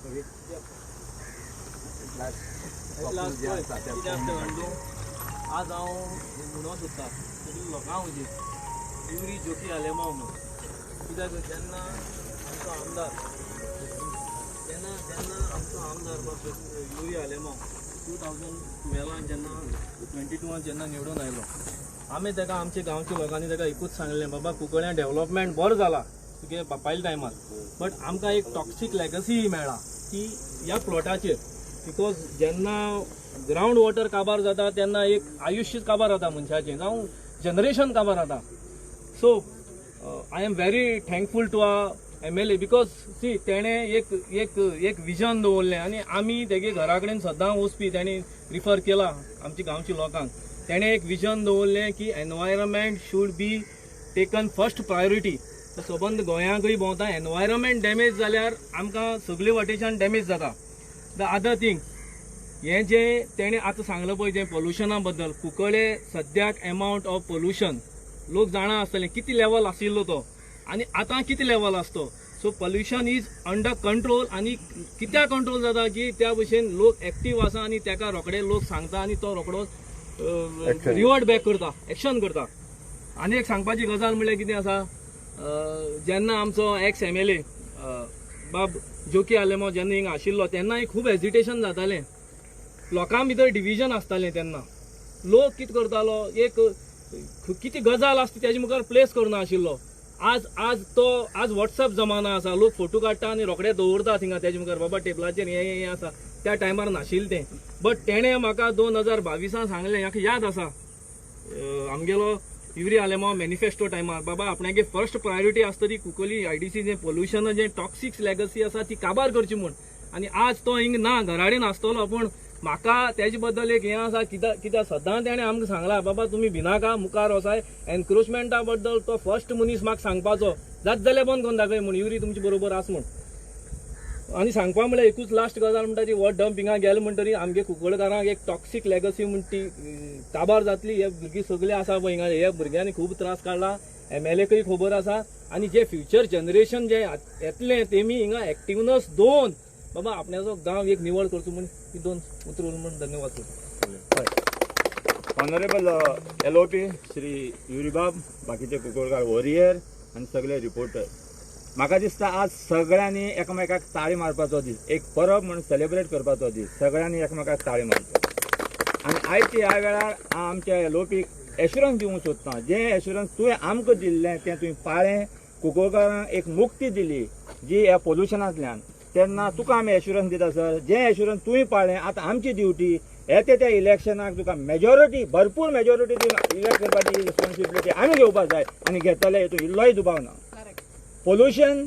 आज हांव म्हणून सोदतां लोकांक म्हणजे युरी जोकी आलेमांव म्हणून कित्याक जेन्ना आमचो आमदार युरी आलेमांव 2012 जेन्ना 22 जेन्ना निवडून आयलो आमी ताका आमच्या गांवच्या लोकांनी ताका एकूच सांगलें बाबा कुंकळ्ळें डेव्हलपमेंट बरो जाला तुगे बापायल्या टायमार बट आमकां एक टॉक्सीक लेगसी मेळ्ळा की ह्या प्लॉटाचेर बिकॉज जेन्ना ग्रावंड वॉटर काबार जाता तेन्ना एक आयुश्य काबार जाता मनशाचें जावं जनरेशन काबार जाता so I am very thankful to uh MLA because she तेणें एक विजन दवरलें आनी आमी तेगे घरा कडेन सदां वचपी तेणी रिफर केला आमच्या गांवच्या लोकांक तेणें एक विजन दवरलें की environment should be taken first priority सबंद गोंयांकय भोंवता एनवायरमेंट डॅमेज जाल्यार आमकां सगळे वाटेच्यान डॅमेज जाता द अदर थिंग हें जें तेणें आतां सांगलां पळय जें पोल्युशना बद्दल कुंकळे सद्याक एमावंट ऑफ पोल्युशन लोक जाणा आसतलें कितें लेवल आशिल्लो तो आनी आतां कितें लेवल आसता so pollution is under control आनी कित्याक कंट्रोल जाता की त्या भशेन लोक एक्टीव आसा आनी तेका रोखडे लोक सांगता आनी तो रोखडो रिवर्ट बॅक करता एक्शन करता आनी एक सांगपाची गजाल म्हणल्यार कितें आसा जेन्ना आमचो एक्स MLA बाब जोकी आलेमांव जेन्ना हिंगा आशिल्लो तेन्ना खूब हेजिटेशन जातालें लोकां भितर डिविजन आसतालें तेन्ना लोक कितें करतालो एक कितें गजाल आसता तेजे मुखार प्लेस करना आशिल्लो आज व्हॉट्सअप जमाना आसा लोक फोटो काडटा आनी रोखडे दवरता थिंगा तेजे मुखार बाबा टेबलाचेर हें आसा त्या टायमार नाशिल्लें तें बट तेणें म्हाका 2022 सांगलें म्हाका याद आसा आमगेलो युरी आलेमांव मॅनिफेस्टो टायमार बाबा आपणागे फर्स्ट प्रायोरिटी आसता ती कुंकळ्ळी IDC जें पोल्युशन जें टॉक्सीक लेगसी आसा ती काबार करची म्हूण आनी आज तो हिंग ना घराडेन आसतलो पूण म्हाका तेजे बद्दल एक हें आसा कित्याक सदां तेणें आमकां सांगलां बाबा तुमी भिनाका मुखार वसाय एनक्रोचमेंटा बद्दल तो फर्स्ट मनीस म्हाका सांगपाचो जात जाल्यार बंद करून दाखय म्हूण युरी तुमचे बरोबर आस म्हूण आनी सांगपा म्हळ्यार एकूच लास्ट गजाल म्हणटा ती वॉट डंप हिंगा गेले म्हणटरी आमगे कुंकळकारांक एक टॉक्सीक लेगसी म्हण ती काबार जातली हे भुरगीं सगळे आसा पळय हिंगा हे भुरग्यांनी खूब त्रास काडला MLAकय खबर आसा आनी जे फ्युचर जनरेशन जे येतलें तेमी हिंगा एक्टिवनस दोन बाबा आपणाचो गांव एक निवळ करचो म्हूण ही दोन उतर म्हणून धन्यवाद करता ऑनरेबल LOP श्री युरीबाब बाकीचे कुंकळकार वॉरियर आनी सगळे रिपोर्टर म्हाका दिसता आज सगळ्यांनी एकामेकाक ताळी मारपाचो दीस एक परब म्हणून सेलिब्रेट करपाचो दीस सगळ्यांनी एकामेकाक ताळी मारचो आनी आयच्या ह्या वेळार हांव आमच्या LOPक एश्युरन्स दिवंक सोदतां जें एश्युरन्स तुवें आमकां दिल्लें तें तुवें पाळ्ळें कुंकळकारांक एक मुक्ती दिली जी ह्या पोल्युशनांतल्यान तेन्ना तुका आमी एश्युरन्स दिता सर जें एश्युरन्स तुवें पाळ्ळें आतां आमची ड्युटी येता त्या इलेक्शनाक तुका मेजॉरिटी भरपूर मेजॉरिटी इलेक्ट करपाची रिस्पॉन्सिबिलिटी आमी घेवपाक जाय आनी घेतले हेतून इल्लोय दुबाव ना पोल्युशन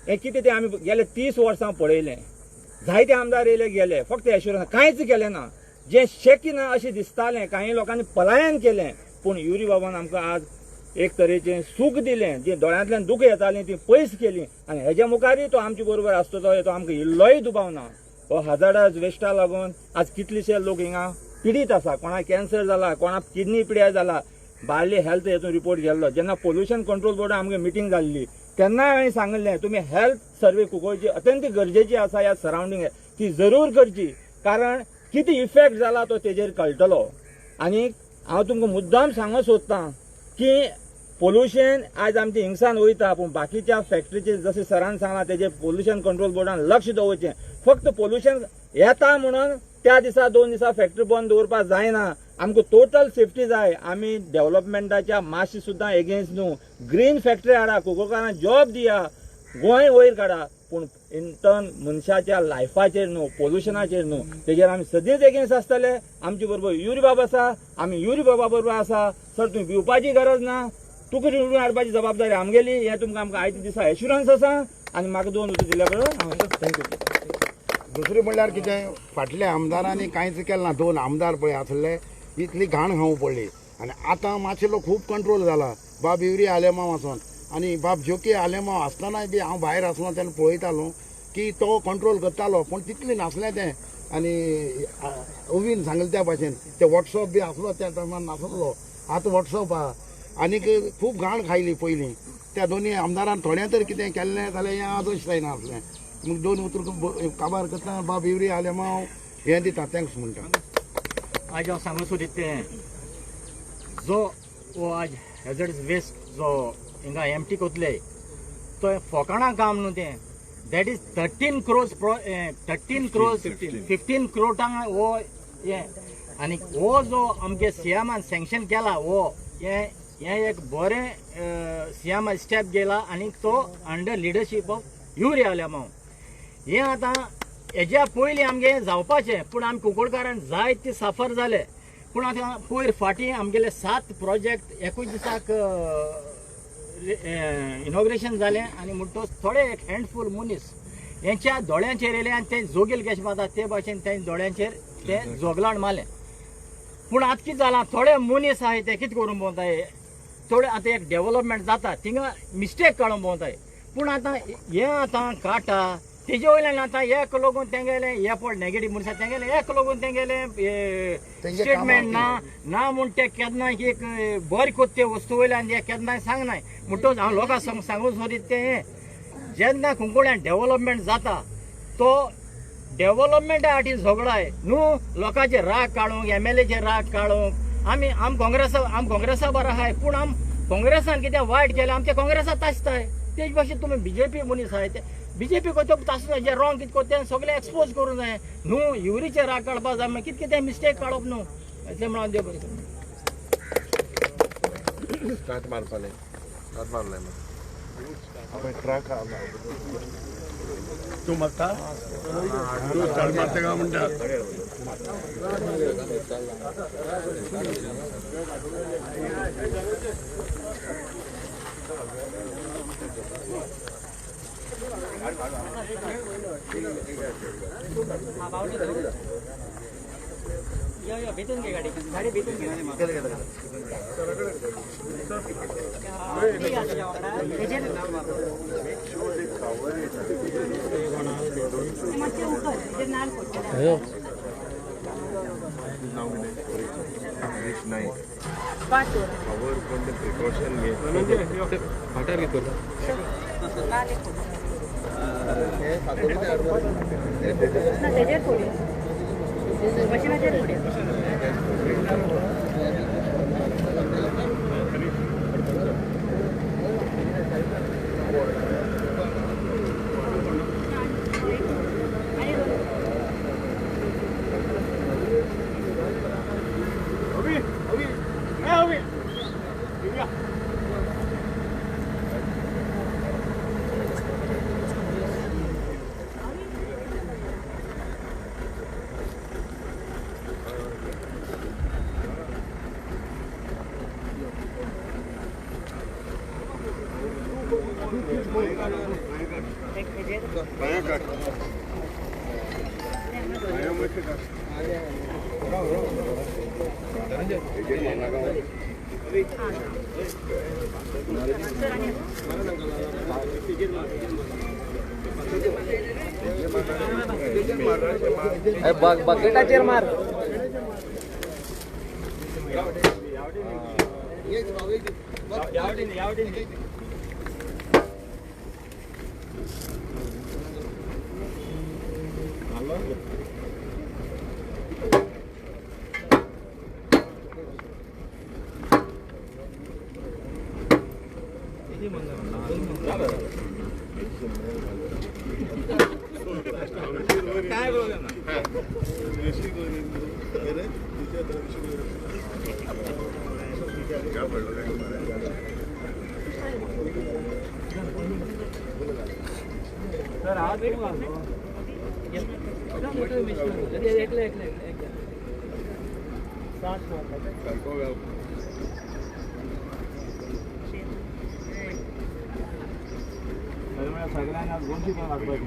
हें कितें तें आमी गेले 30 वर्सां पळयलें जायते आमदार येयले गेले फक्त एश्युरन्स कांयच केलें ना जें शक्य ना अशें दिसतालें कांय लोकांनी पलायन केलें पूण युरी बाबान आमकां आज एक तरेचें सूख दिलें जें दोळ्यांतल्यान दूख येतालें ती पयस केली आनी हेज्या मुखारय तो आमचे बरोबर आसतलो तो आमकां इल्लोय दुबाव ना हो हजार्डस वेस्टा लागून आज कितलेशे लोक हिंगा पिडीत आसा कोणाक कॅन्सर जाला कोणाक किडनी पिड्यार जाला बार्ली हेल्थ हेतून रिपोर्ट गेल्लो जेन्ना पोल्युशन कंट्रोल बोर्डान आमगे मिटींग जाल्ली तेन्नाय हांवें सांगलें तुमी हेल्थ सर्वे कुंकळची अत्यंत गरजेची आसा ह्या सरावंडींग ती जरूर करची कारण कितें इफेक्ट जाला तो तेजेर कळटलो आनी हांव तुमकां मुद्दाम सांगूंक सोदतां की पोल्युशन आज आमच्या हिंगसान वयता पूण बाकीच्या फॅक्टरीचे जशें सरान सांगलां तेजेर पोल्युशन कंट्रोल बोर्डान लक्ष दवरचें फक्त पोल्युशन येता म्हणून त्या दिसा 2 दिसा फॅक्टरी बंद दवरपाक जायना आमकां टोटल सेफ्टी जाय आमी डेव्हलपमेंटाच्या मातशी सुद्दां एगेन्स्ट न्हू ग्रीन फॅक्टरी हाडा कुंकळकारांक जॉब दिया गोंय वयर काडा पूण इंटर्न मनशाच्या लायफाचेर न्हू पोल्युशनाचेर न्हू तेजेर आमी सदींच एगेन्स्ट आसतले आमचे बरोबर युरी बाब आसा आमी युरी बाबा बरोबर आसा सर तुमी भिवपाची गरज ना तुका निवडून हाडपाची जबाबदारी आमगेली हें तुमकां आमकां आयच्या दिसा एश्युरन्स आसा आनी म्हाका 2 उतर दिल्या बरोबर हांव थँक्यू दुसरें म्हणल्यार कितें फाटल्या आमदारांनी कांयच केलें ना 2 आमदार पळय आसले इतली घाण खावूं पडली आनी आतां मातशेलो खूब कंट्रोल जाला बाब युरी आलेमांव आसून आनी बाब जोकी आलेमांव आसतनाय बी हांव भायर आसलो तेन्ना पळयतालो की तो कंट्रोल करतालो पूण तितलें नासलें तें आनी ओवीन सांगलें त्या भाशेन ते वॉट्सअप बी आसलो त्या टायमार नासलो आतां वॉट्सअप आहा आनीक खूब घाण खायली पयलीं त्या दोनी आमदारान थोडें तर कितें केल्लें जाल्यार हें आदोश जायनासलें मग 2 उतर काबार करता बाब इवरी आले हांव हें दिता थँक्स म्हणटा. आज हांव सांगूं सोदीत जो वो आज हॅझर्डस वेस्ट जो हिंगा एमटी कोतले तो फोकाणा काम न्हू तें that is 13 crores 13 crores 15 crores वो हे आनी हो जो आमगे सीएमान सँक्शन केला वो हे एक बरें सीएम स्टेप गेला आनी तो under leadership of Yuri Alemao. हे आतां हेज्या पयलीं आमगे जावपाचें पूण आमी कुंकळकारान जायते सफर जाले. पूण आतां पयर फाटीं आमगेले 7 प्रोजेक्ट एकूच दिसाक इनॉग्रेशन जालें आनी म्हणटो थोडे एक हँडफूल मनीस हेंच्या दोळ्यांचेर येयले आनी ते जोगील कशें मारता ते भाशेन तें दोळ्यांचेर ते जोगलाण मारलें. पूण आतां कितें जालां थोडे मनीस आहाय ते कितें करून भोंवताय थोडे आतां एक डेव्हलपमेंट जाता थिंगा मिस्टेक काडून भोंवताय. पूण आतां हें आतां काटा तेजे वयल्यान आतां एक लोगून तेंगेले हे पड नेगेटीव म्हणटा तेंगेले एक लोगून तेंगेले स्टेटमेंट ना म्हूण ते केन्नाय एक बरें कोत्ते वस्तू वयल्यान ते केन्नाय सांगनाय. म्हणटच हांव लोकांक सांगून सोदीत तें जेन्ना कुंकळ्यान डेव्हलपमेंट जाता तो डेव्हलपमेंटा फाटी झगडाय न्हू लोकांचे राग काडूंक MLAचे राग काडूंक आम काँग्रेसा बरो आहाय पूण आम काँग्रेसान कितें वायट केलें आमच्या काँग्रेसात तासताय. तेच भाशेन तुमी BJP मनीस आहाय ते BJP कोतो तासता जे रॉंग कितें कोत्ते सगळे एक्सपोज करूं जाय न्हू युरीचे राग काडपा जाय मागीर कितें कितें मिस्टेक काडप न्हू अशें म्हणून हांव देव बरें करूं. स्टार्ट मारपालें आपण ट्रक तूं मारता तूं स्टार्ट मारता काय म्हणटा या भेटून घे गाडी भेटून घे खबर कोण प्रिकॉशन घे फाटार घेतो बकेटाचेर मार सगळ्यांना गोंची पण वाटपाची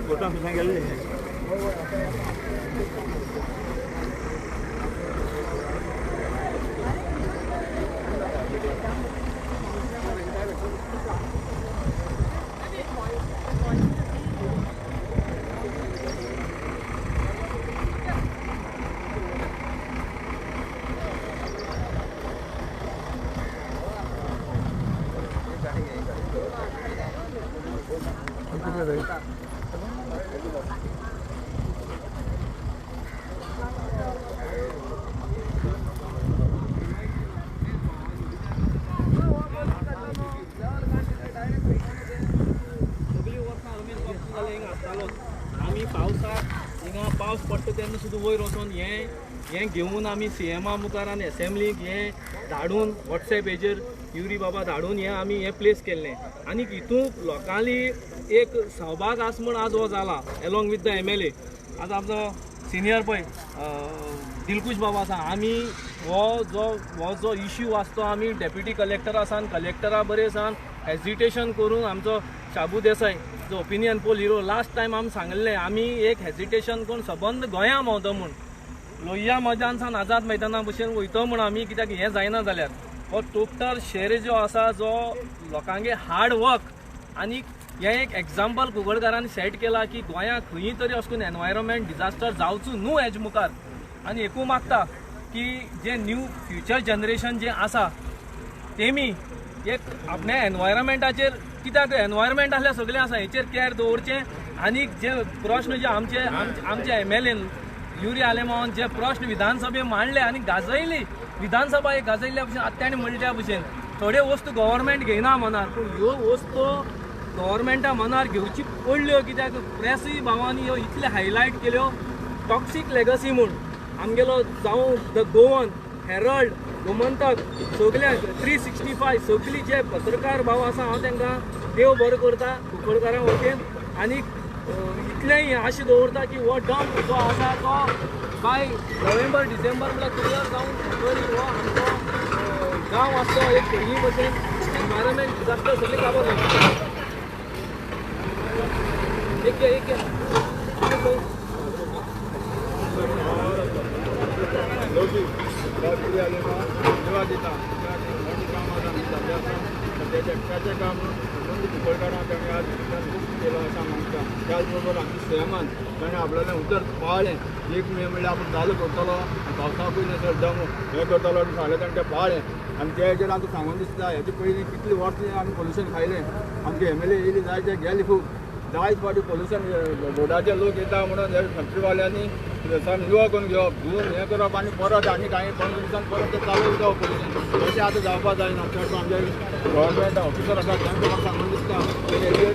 कोर्टान सुद्दां गेल्ले आमी पावसाक हिंगा पावस पडटा तेन्ना सुद्दां वयर वचून हें घेवन आमी CMA मुखार आनी एसेंब्लीक हें धाडून वॉट्सॅपेचेर युरी बाबा धाडून हें आमी हें प्लेस केल्लें आनी हितूंक लोकांली एक सहभाग आस म्हूण आज हो जाला एलोंग विथ द MLA. आज आमचो सिनियर पळय दिलकुश बाबा आसा. आमी हो जो इश्यू आसा तो आमी डेप्युटी कलेक्टरा सान कलेक्टरा बरें सान हेजिटेशन करून आमचो शाबू देसाय जो opinion poll hero last time आमी सांगलें आमी एक हेजिटेशन करून सबंद गोंया भोंवतो म्हूण लोहिया मैदान सान आझाद मैदाना भशेन वयतो म्हूण आमी कित्याक हें जायना जाल्यार हो टोटल शेर जो आसा जो लोकांगे हार्ड वर्क आनी हें एक एग्जाम्पल कुंकळकारांनी सेट केला की गोंयांत खंयी तरी अशें करून एनवायरमेंट डिजास्टर जावचो न्हू हेज मुखार. आनी एकू मागता की जे न्यू फ्युचर जनरेशन जे आसा तेमी एक आपल्या एनवायरमेंटाचेर कित्याक एनवायरमेंट आसल्यार सगळें आसा हेचेर केअर दवरचें आनी जे प्रश्न जे आमचे MLA युरी आलेमावन जे प्रश्न विधानसभेत मांडले आनी गाजयली विधानसभा एक गाजयल्ल्या भशेन आतां ताणें म्हणल्या भशेन थोड्यो वस्तू गव्हर्मेंट घेयना मनार पूण ह्यो वस्तू गव्हर्मेंटा मनार घेवची पडल्यो कित्याक प्रेसय भावांनी ह्यो इतले हायलायट केल्यो टॉक्सीक लेगसी म्हूण आमगेलो जावं द गोवन हेरल्ड गोमंतक सगळ्यांक 365 सगळी जे पत्रकार भाव आसा हांव तांकां देव बरें करता कुंकळकारां वतीन आनी इतलेंय आशा दवरता की हो डंप जो आसा तो बाय नोव्हेंबर डिसेंबर म्हळ्यार क्लियर जावन बरी हो आमचो गांव आसतो एक पयलीं भशेन एनवायरमेंट डिजास्टर सगळें काबार जाता. एक सेवा दिता त्याचे काम कुंकळकारां ताणें आज खूब केलो असा मानता. त्याच बरोबर आमच्या CMAन ताणें आपल्यालें उतर पाळ्ळें 1 मे म्हणल्यार आपूण चालू करतलो पावसाकूय नसर दम हें करतलो आनी फाल्यां ताणें तें पाळ्ळें आनी त्या हेचेर आमकां सांगून दिसता हेचे पयलीं कितलीं वर्सां आमी पोल्युशन खायलें. आमचे MLA येयली जायते गेले खूब जायत फावटी पोल्युशन बोर्डाचे लोक येता म्हणून हे फॅक्टरीवाल्यांनी सन निवळ करून घेवप धुवन हें करप आनी परत आनी कांय 15 दिसान परत तें चालू जावप पोल्युशन तशें आतां जावपा जायना. चड आमचे गव्हर्मेंट ऑफिसर आसा तांकां म्हाका सांगून दिसता हेजेर